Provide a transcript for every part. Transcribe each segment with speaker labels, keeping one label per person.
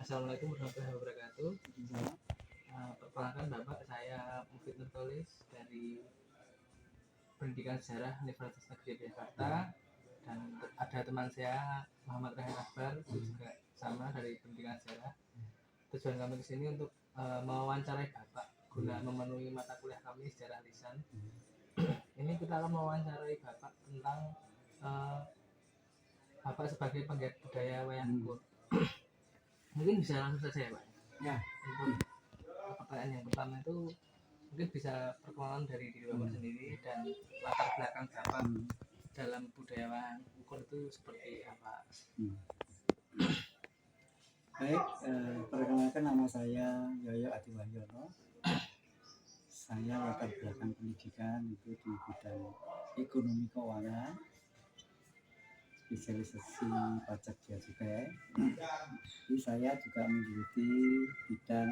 Speaker 1: Assalamualaikum warahmatullahi wabarakatuh. Perkenalkan Bapak, saya Mufid Nurtolis dari Pendidikan Sejarah Universitas Negeri Jakarta, dan ada teman saya Muhammad Rahim Akbar juga sama dari Pendidikan Sejarah. Tujuan kami ke sini untuk mewawancarai Bapak guna memenuhi mata kuliah kami sejarah lisan. Ini kita akan mewawancarai Bapak tentang Bapak sebagai penggiat budaya wayang ukur. Mungkin bisa langsung saja ya Pak.
Speaker 2: Ya.
Speaker 1: Untuk pertanyaan yang pertama itu mungkin bisa perkenalan dari diri Bapak sendiri dan latar belakang Bapak dalam budaya wayang ukur itu seperti apa.
Speaker 2: Baik, perkenalkan nama saya Yoyo Adiwahyono. Saya latar belakang pendidikan itu di bidang ekonomi keuangan, spesialisasi pajak bea cukai. Jadi saya juga menggeluti bidang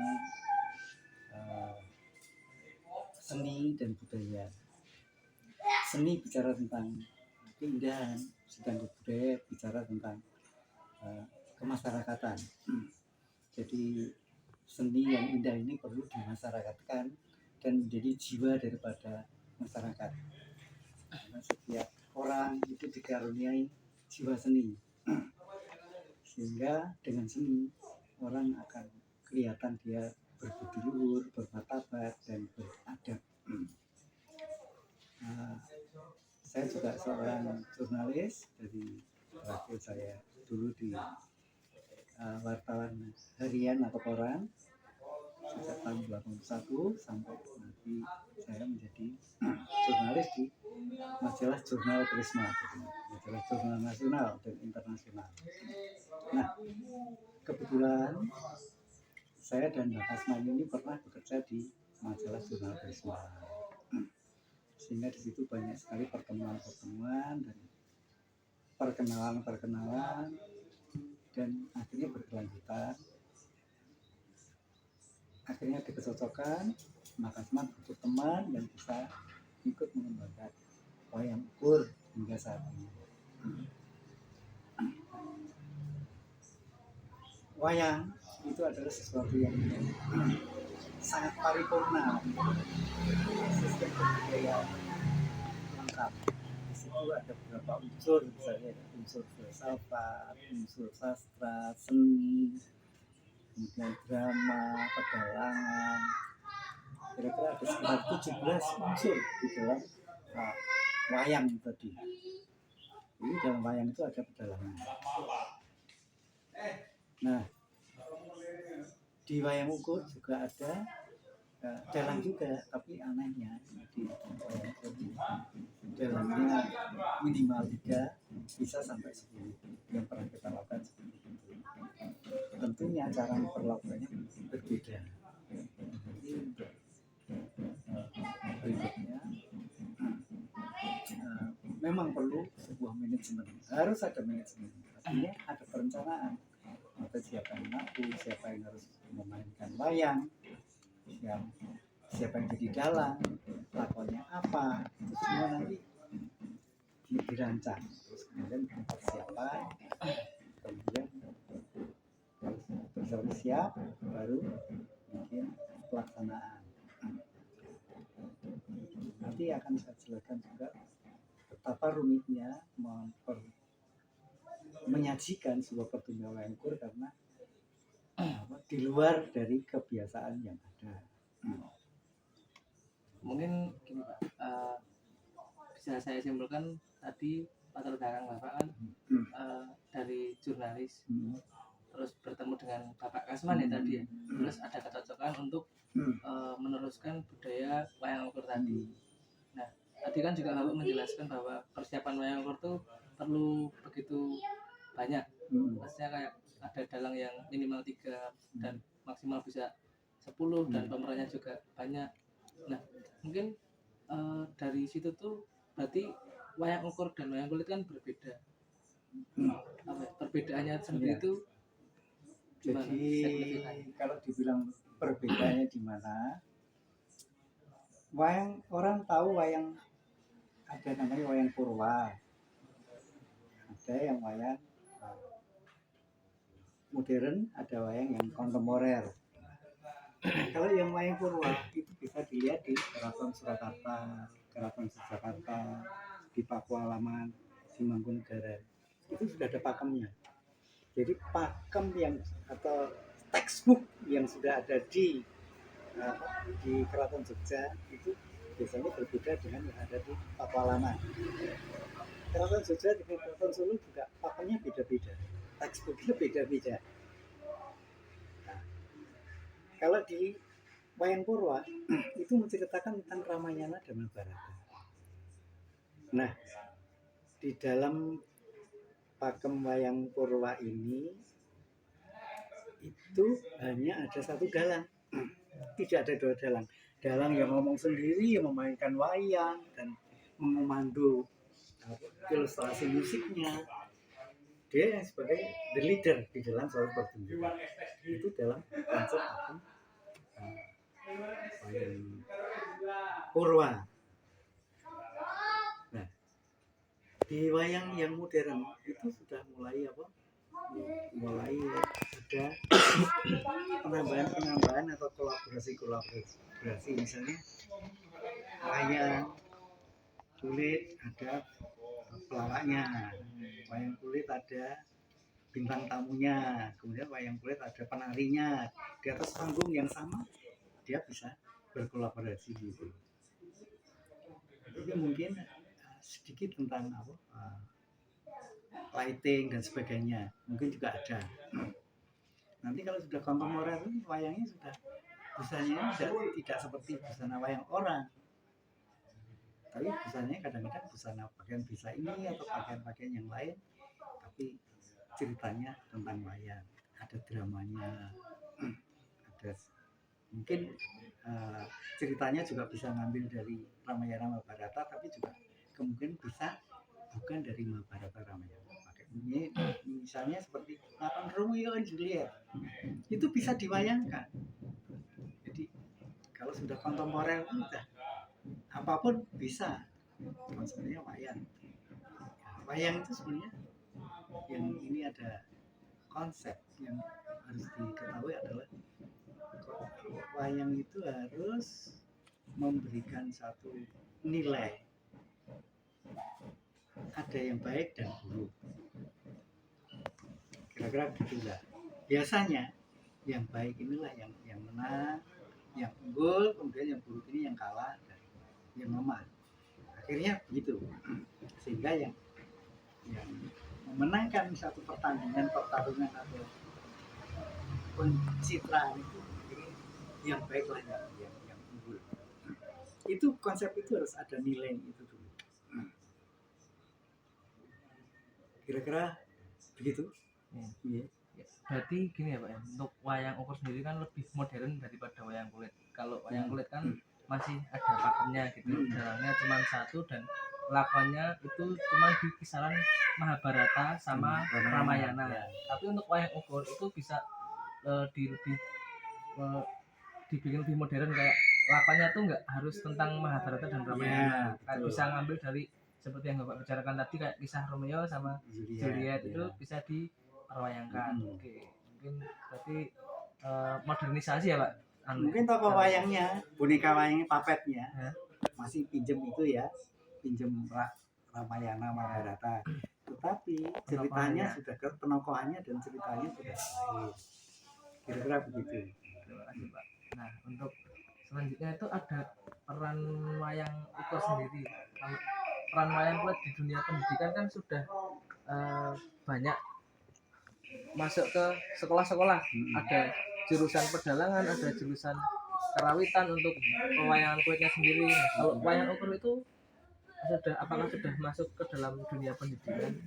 Speaker 2: seni dan budaya. Seni bicara tentang keindahan, sedangkan budaya bicara tentang kemasyarakatan. Jadi seni yang indah ini perlu dimasyarakatkan dan menjadi jiwa daripada masyarakat. Karena setiap orang itu dikaruniai jiwa seni, sehingga dengan seni orang akan kelihatan dia berbudi luhur, bermartabat dan beradab. Saya juga seorang jurnalis, dari terakhir saya dulu di wartawan harian atau koran sejak tahun 81 sampai nanti saya menjadi jurnalis di majalah Jurnal Prisma, majalah jurnal nasional dan internasional. Nah, kebetulan saya dan Mbak Kasman ini pernah bekerja di majalah Jurnal Prisma, sehingga di situ banyak sekali pertemuan-pertemuan dan perkenalan dan akhirnya berkelanjutan. Akhirnya dikecocokan, maka Kasman butuh teman yang bisa ikut mengembangkan wayang ukur hingga saat ini. Wayang itu adalah sesuatu yang sangat paripurna, sistem kebudayaan lengkap. Di situ ada beberapa unsur, misalnya ada unsur filsafat, unsur sastra, seni, kemudian drama, pedalangan. Kira-kira ada sekitar 17 unsur di dalam wayang tadi. Jadi dalam wayang itu ada pedalangan. Nah, di wayang ukur juga ada dalang juga, tapi anehnya di wayang ukur dalangnya minimal 3, bisa sampai 10 yang pernah kita lakukan seperti itu. Tentunya cara memperlakukannya berbeda. Jadi untuk berikutnya memang perlu sebuah manajemen, harus ada manajemen, artinya ada perencanaan. Atau siapa yang mampu, siapa yang harus memainkan wayang, siapa yang jadi dalang, lakonnya apa, itu semua nanti dirancang. Terus kemudian persiapan, kemudian harus siap, baru bikin pelaksanaan. Nanti akan saya jelaskan juga betapa rumitnya menyajikan sebuah pertunjukan wayang ukur karena di luar dari kebiasaan yang ada.
Speaker 1: Mungkin gini Pak, bisa saya simpulkan tadi latar belakang Bapak kan dari jurnalis, terus bertemu dengan Bapak Kasman ya tadi ya, terus ada kecocokan untuk meneruskan budaya wayang ukur tadi. Nah, tadi kan juga Bapak menjelaskan bahwa persiapan wayang ukur itu perlu begitu banyak. Maksudnya kayak ada dalang yang minimal 3 dan maksimal bisa 10 dan pemerannya juga banyak. Nah, mungkin dari situ tuh berarti wayang ukur dan wayang kulit kan berbeda. Perbedaannya sendiri itu gimana?
Speaker 2: Jadi kalau dibilang perbedaannya di mana, wayang, orang tahu wayang ada namanya wayang purwa, ada yang wayang modern, ada wayang yang kontemporer. Kalau yang wayang purwa itu bisa dilihat di Keraton Surakarta, Keraton Yogyakarta, di Pakualaman, di Mangkunegaran. Itu sudah ada pakemnya. Jadi pakem yang atau textbook yang sudah ada di Keraton Jogja itu biasanya berbeda dengan yang ada di Pakualaman. Keraton Jogja di Keraton Solo juga pakemnya beda-beda, textbooknya beda-beda. Nah, kalau di wayang purwa itu menceritakan tentang Ramayana dan Mahabharata. Nah, di dalam pakem wayang purwa ini itu hanya ada satu dalang, tidak ada dua dalang. Dalang yang ngomong sendiri, yang memainkan wayang dan memandu ilustrasi musiknya. Dia yang sebagai the leader di dalam suatu pertunjukan. Itu dalam konsep pakem wayang purwa. Nah, di wayang yang modern itu sudah mulai mulai ada penambahan atau kolaborasi misalnya wayang kulit ada pelawaknya, wayang kulit ada bintang tamunya, kemudian wayang kulit ada penarinya di atas panggung yang sama, dia bisa berkolaborasi gitu. Jadi mungkin sedikit tentang lighting dan sebagainya mungkin juga ada. Nanti kalau sudah kontemporer wayangnya sudah busanya tidak seperti busana wayang orang, tapi busanya kadang-kadang busana pakaian bisa ini atau pakaian-pakaian yang lain, tapi ceritanya tentang wayang, ada dramanya, ada mungkin ceritanya juga bisa ngambil dari Ramayana Mahabharata, tapi juga kemungkinan bisa bukan dari Mahabharata Ramayana. Misalnya seperti Romeo and Juliet itu bisa diwayangkan. Jadi kalau sudah kontemporer sudah apapun bisa, konsepnya wayang. Wayang itu sebenarnya yang ini ada konsep yang harus diketahui adalah wayang itu harus memberikan satu nilai, ada yang baik dan buruk, kira-kira gitulah. Biasanya yang baik inilah yang menang, yang unggul, kemudian yang buruk ini yang kalah dan yang lemah. Akhirnya begitu, sehingga yang memenangkan satu pertandingan, pertarungan atau pencitraan itu yang baiklah yang unggul. Itu konsep itu harus ada nilai itu dulu. Kira-kira begitu.
Speaker 1: Ya. Berarti gini ya Pak ya, untuk wayang ukur sendiri kan lebih modern daripada wayang kulit. Kalau wayang kulit kan masih ada pakemnya gitu, dalangnya cuma satu dan lakonnya itu cuma di kisaran Mahabharata sama Ramayana. Tapi untuk wayang ukur itu bisa dibikin lebih modern, kayak lakonnya tuh nggak harus tentang Mahabharata dan Ramayana, kayak bisa ngambil dari seperti yang Bapak bicarakan tadi, kayak kisah Romeo sama Juliet itu bisa diperwayangkan. Oke, mungkin berarti modernisasi ya Pak.
Speaker 2: Mungkin tokoh wayangnya, boneka wayangnya, papetnya masih pinjem itu ya, pinjem Ramayana Mahabharata, tetapi ceritanya sudah ke penokohannya dan ceritanya sudah lain. Kira-kira begitu.
Speaker 1: Terima kasih Pak. Nah, untuk selanjutnya itu ada peran wayang ukur sendiri. Peran wayang kulit di dunia pendidikan kan sudah banyak masuk ke sekolah-sekolah. Ada jurusan pedalangan, ada jurusan kerawitan untuk pewayangan kulitnya sendiri. Kalau wayang ukur itu apakah sudah masuk ke dalam dunia pendidikan?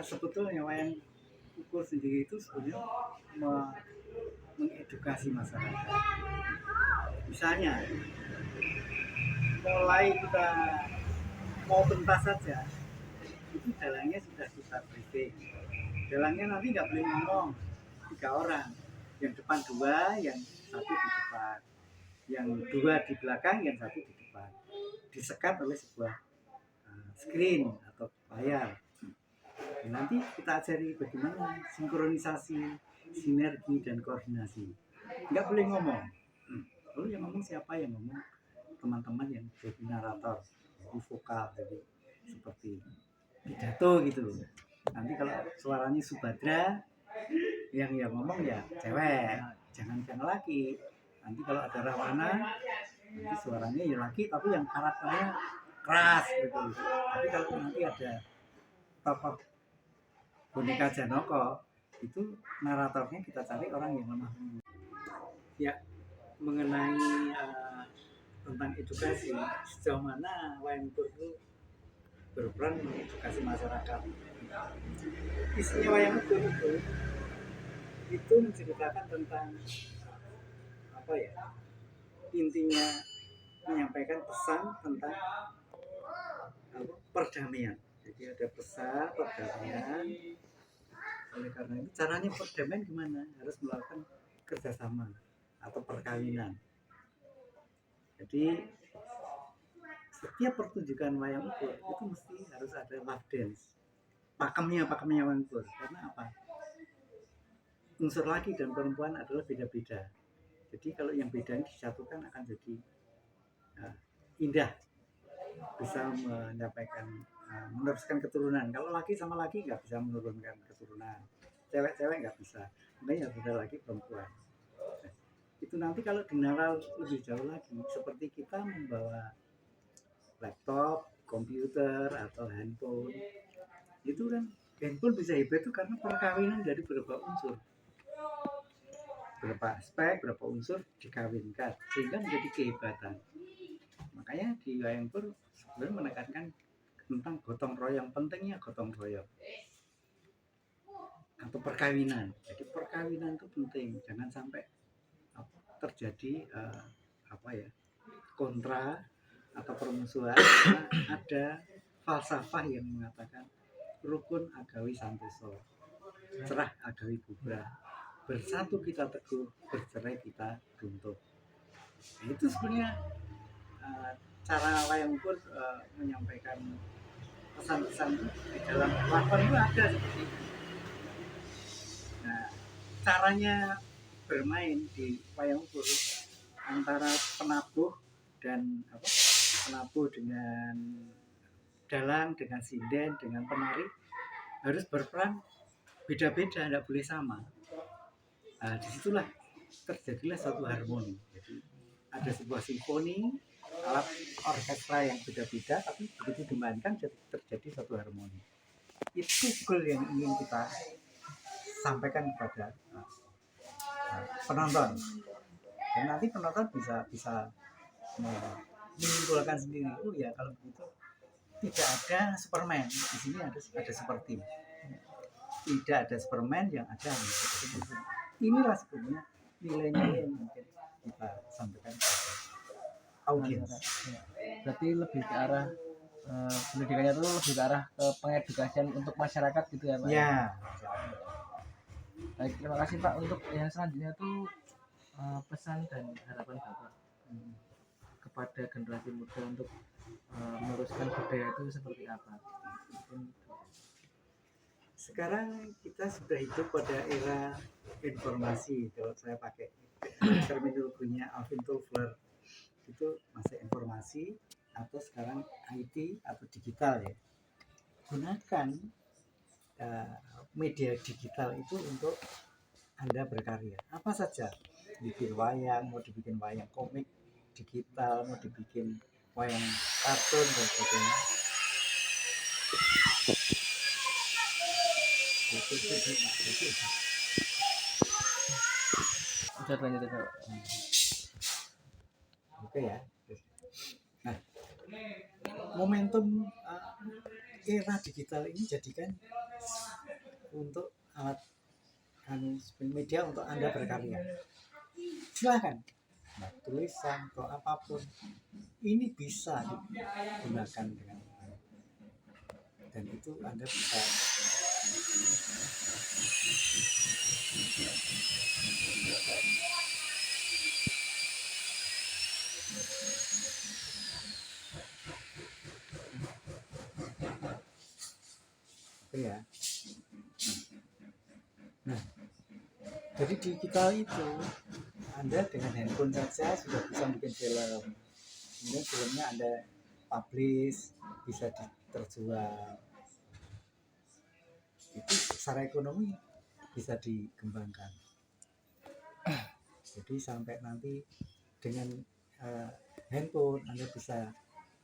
Speaker 2: Sebetulnya wayang ukur sendiri itu sebenarnya mengedukasi masyarakat. Misalnya mulai kita mau pentas saja itu dalangnya sudah kita briefing. Dalangnya nanti nggak boleh ngomong, 3 orang, yang depan 2, yang 1 di depan, yang 2 di belakang, yang 1 di depan, disekat oleh sebuah screen atau layar. Nanti kita ajari bagaimana sinkronisasi, sinergi dan koordinasi. Nggak boleh ngomong. Lalu yang ngomong siapa? Yang ngomong teman-teman yang jadi narator, jadi vokal, jadi seperti pidato gitu. Nanti kalau suaranya Subadra, yang ngomong ya cewek, jangan laki. Nanti kalau ada Rawana, nanti suaranya ya laki, tapi yang karakternya keras gitu. Tapi kalau nanti ada tokoh boneka Janoko, itu naratornya kita cari orang yang lemah. Ya, mengenai tentang edukasi, sejauh mana wayang itu berperan mengedukasi masyarakat. Isinya wayang itu menceritakan tentang apa ya, intinya menyampaikan pesan tentang perdamaian. Jadi ada pesan perdamaian. Oleh karena itu caranya perdamaian gimana? Harus melakukan kerjasama atau perkawinan. Jadi setiap pertunjukan wayang ukur itu mesti harus ada love dance. Pakemnya wayang ukur. Karena apa? Unsur laki dan perempuan adalah beda-beda. Jadi kalau yang beda disatukan akan jadi indah, bisa menyampaikan meneruskan keturunan. Kalau laki sama laki nggak bisa menurunkan keturunan, cewek-cewek nggak bisa, makanya harus ada laki perempuan. Itu nanti kalau dinaral lebih jauh lagi, seperti kita membawa laptop, komputer atau handphone, itu kan handphone bisa hebat itu karena perkawinan dari beberapa unsur, beberapa aspek, beberapa unsur dikawinkan sehingga menjadi kehebatan. Makanya di wayang ukur sebenarnya menekankan tentang gotong royong, pentingnya gotong royong atau perkawinan. Jadi perkawinan itu penting, jangan sampai terjadi kontra atau permusuhan. Ada falsafah yang mengatakan rukun agawi santoso, cerah agawi bubrah, bersatu kita teguh, bercerai kita runtuh. Nah, itu sebenarnya cara wayang ukur menyampaikan pesan-pesan di dalam lakon itu ada seperti itu. Nah, caranya bermain di wayang ukur antara penabuh dan penabuh dengan dalang, dengan sinden, dengan penari harus berperan beda-beda, tidak boleh sama. Nah, disitulah terjadilah suatu harmoni. Jadi ada sebuah simfoni, alat orkestra yang beda-beda, tapi begitu dimainkan terjadi suatu harmoni. Itu goal yang ingin kita sampaikan kepada penonton. Dan nanti penonton bisa menyimpulkan sendiri. Oh ya, kalau begitu tidak ada Superman, di sini ada super team. Tidak ada Superman, yang ada seperti itu. Inilah sebenarnya nilai-nilai yang mungkin kita sampaikan kepada audiens.
Speaker 1: Berarti lebih ke arah pendidikannya itu lebih ke arah ke pengedukasian untuk masyarakat gitu ya Pak?
Speaker 2: Ya.
Speaker 1: Baik, terima kasih Pak. Untuk yang selanjutnya tuh pesan dan harapan Bapak kepada generasi muda untuk meneruskan budaya itu seperti apa?
Speaker 2: Sekarang kita sudah hidup pada era informasi. Kalau saya pakai terminologinya Alvin Toffler, itu masa informasi atau sekarang IT atau digital ya. Gunakan media digital itu untuk Anda berkarya. Apa saja, bikin wayang, mau dibikin wayang komik digital, mau dibikin wayang kartun dan sebagainya. Oke ya. Nah, momentum era digital ini jadikan untuk alat media untuk Anda berkarya. Silakan, tulisan atau apapun ini bisa digunakan dengan baik, dan itu Anda bisa ya. Jadi di kita itu Anda dengan handphone saja sudah bisa bikin film. Kemudian filmnya Anda publish, bisa terjual. Itu secara ekonomi bisa dikembangkan. Jadi sampai nanti dengan handphone Anda bisa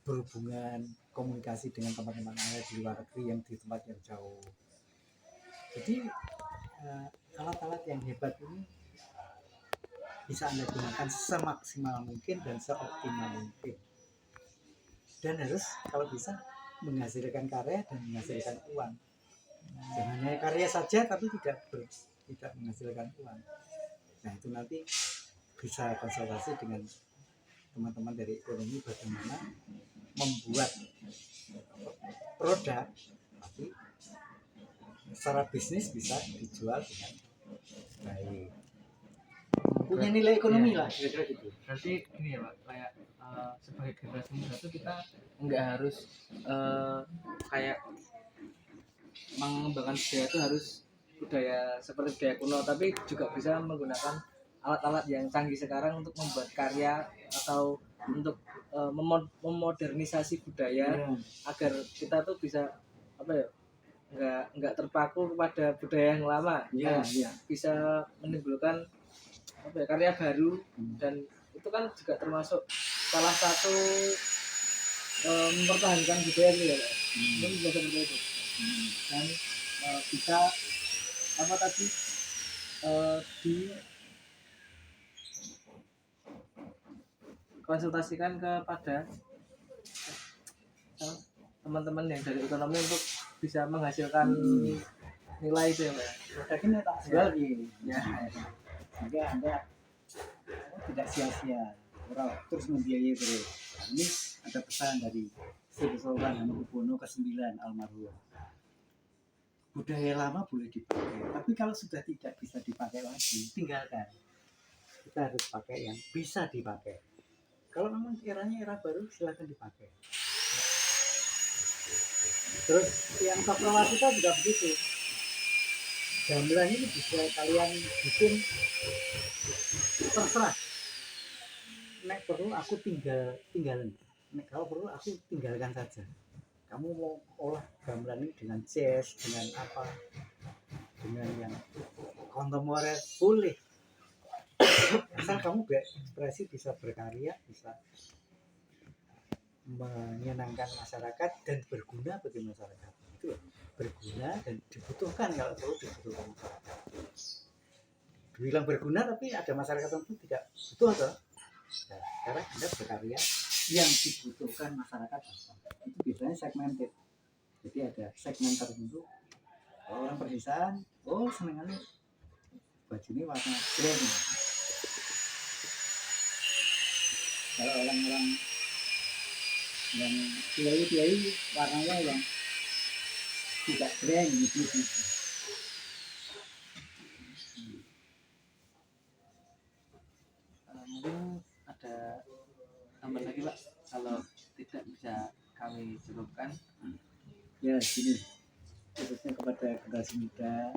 Speaker 2: berhubungan, komunikasi dengan teman-teman Anda di luar negeri yang di tempat yang jauh. Jadi alat-alat yang hebat ini bisa Anda gunakan semaksimal mungkin dan seoptimal mungkin. Dan harus kalau bisa menghasilkan karya dan menghasilkan uang. Jangan hanya karya saja tapi tidak menghasilkan uang. Nah itu nanti bisa konsultasi dengan teman-teman dari ekonomi bagaimana membuat produk tapi secara bisnis bisa dijual dengan baik, punya nilai ekonomi lah kira-kira gitu.
Speaker 1: Berarti ini ya Pak, kayak sebagai generasi muda itu kita nggak harus kayak mengembangkan budaya itu harus budaya seperti budaya kuno, tapi juga bisa menggunakan alat-alat yang canggih sekarang untuk membuat karya atau untuk memodernisasi budaya agar kita tuh bisa apa ya, nggak terpaku kepada budaya yang lama, bisa menimbulkan apa ya, karya baru. Dan itu kan juga termasuk salah satu mempertahankan budaya itu ya Pak. Itu bisa seperti itu. Dan bisa apa tadi di konsultasikan kepada teman-teman yang dari ekonomi untuk bisa menghasilkan nilai itu ya Pak.
Speaker 2: Produknya tak jual gini ya, sehingga Anda tidak sia-sia orang terus membiayai terus. Nah, ini ada pesan dari Sri Sultan Hamengkubuwono ke-9 almarhum. Budaya lama boleh dipakai, tapi kalau sudah tidak bisa dipakai lagi, tinggalkan. Kita harus pakai yang bisa dipakai. Kalau memang eranya era baru, silakan dipakai. Terus yang sakrawan kita juga begitu. Gamelan ini bisa kalian bikin terserah. Nek perlu aku tinggalin. Nek kalau perlu aku tinggalkan saja. Kamu mau olah gamelan ini dengan jazz, dengan apa, dengan yang kontemporer boleh. Asal kamu berekspresi, bisa berkarya, bisa menyenangkan masyarakat dan berguna bagi masyarakat. Itu berguna dan dibutuhkan, kalau perlu dibutuhkan masyarakat. Bilang berguna tapi ada masyarakat tertentu tidak butuh atau karena Anda berkarya yang dibutuhkan masyarakat. Itu biasanya segmented. Jadi ada segmen tertentu. Kalau orang pedesaan, oh senengannya baju ini warna krem. Kalau orang-orang yang kiai warnanya yang tidak krem gitu.
Speaker 1: Mungkin ada tambahan lagi Pak, kalau tidak bisa kami cukupkan.
Speaker 2: Ya gini, khususnya kepada generasi muda,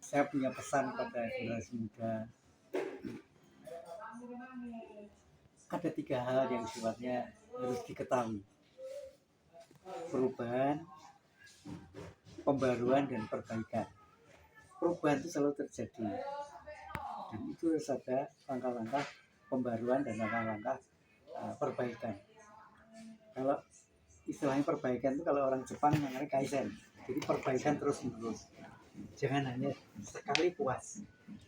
Speaker 2: saya punya pesan pada generasi muda. Ada 3 hal yang sifatnya harus diketahui: perubahan, pembaruan, dan perbaikan. Perubahan itu selalu terjadi, dan itu harus ada langkah-langkah pembaruan dan langkah-langkah perbaikan. Kalau istilahnya perbaikan itu kalau orang Jepang namanya kaizen, jadi perbaikan terus menerus. Jangan hanya sekali puas,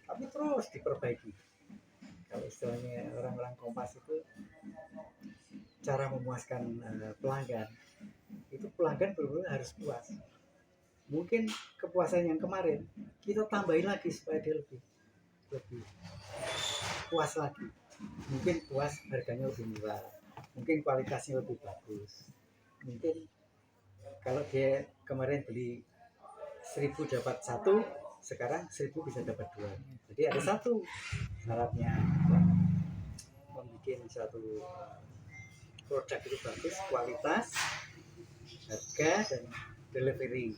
Speaker 2: tapi terus diperbaiki. Kalau istilahnya orang-orang Kompas itu cara memuaskan pelanggan, itu pelanggan benar-benar harus puas. Mungkin kepuasan yang kemarin kita tambahin lagi supaya dia lebih puas lagi. Mungkin puas harganya lebih murah, mungkin kualitasnya lebih bagus. Mungkin kalau dia kemarin beli 1000 dapat 1, sekarang 1000 bisa dapat 2. Jadi ada 1 syaratnya. suatu produk itu bagus, kualitas, harga, dan delivery.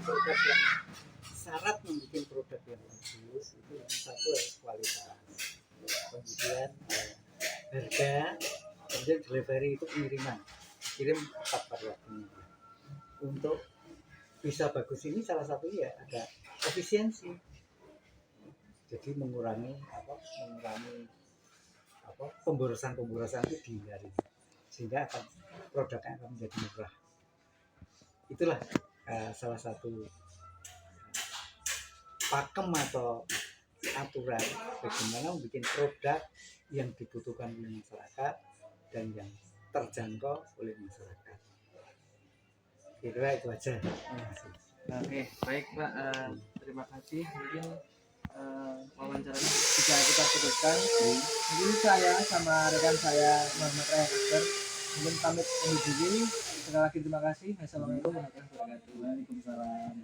Speaker 2: Itu syarat membuat produk yang bagus itu yang satu harus kualitas, kemudian harga, kemudian delivery itu pengiriman, kirim tepat pada waktunya. Untuk bisa bagus ini salah satu ya ada efisiensi, jadi mengurangi pemborosan itu dihindari, sehingga produknya akan menjadi murah. Itulah salah satu pakem atau aturan bagaimana membuat produk yang dibutuhkan oleh masyarakat dan yang terjangkau oleh masyarakat. Kira itu aja.
Speaker 1: Oke, baik Pak. Terima kasih. Mungkin wawancaranya bisa kita teruskan. Mungkin saya sama rekan saya Muhammad Rayhan mungkin pamit undur diri. Sekali lagi terima kasih. Assalamualaikum warahmatullahi wabarakatuh.
Speaker 2: Waalaikumsalam.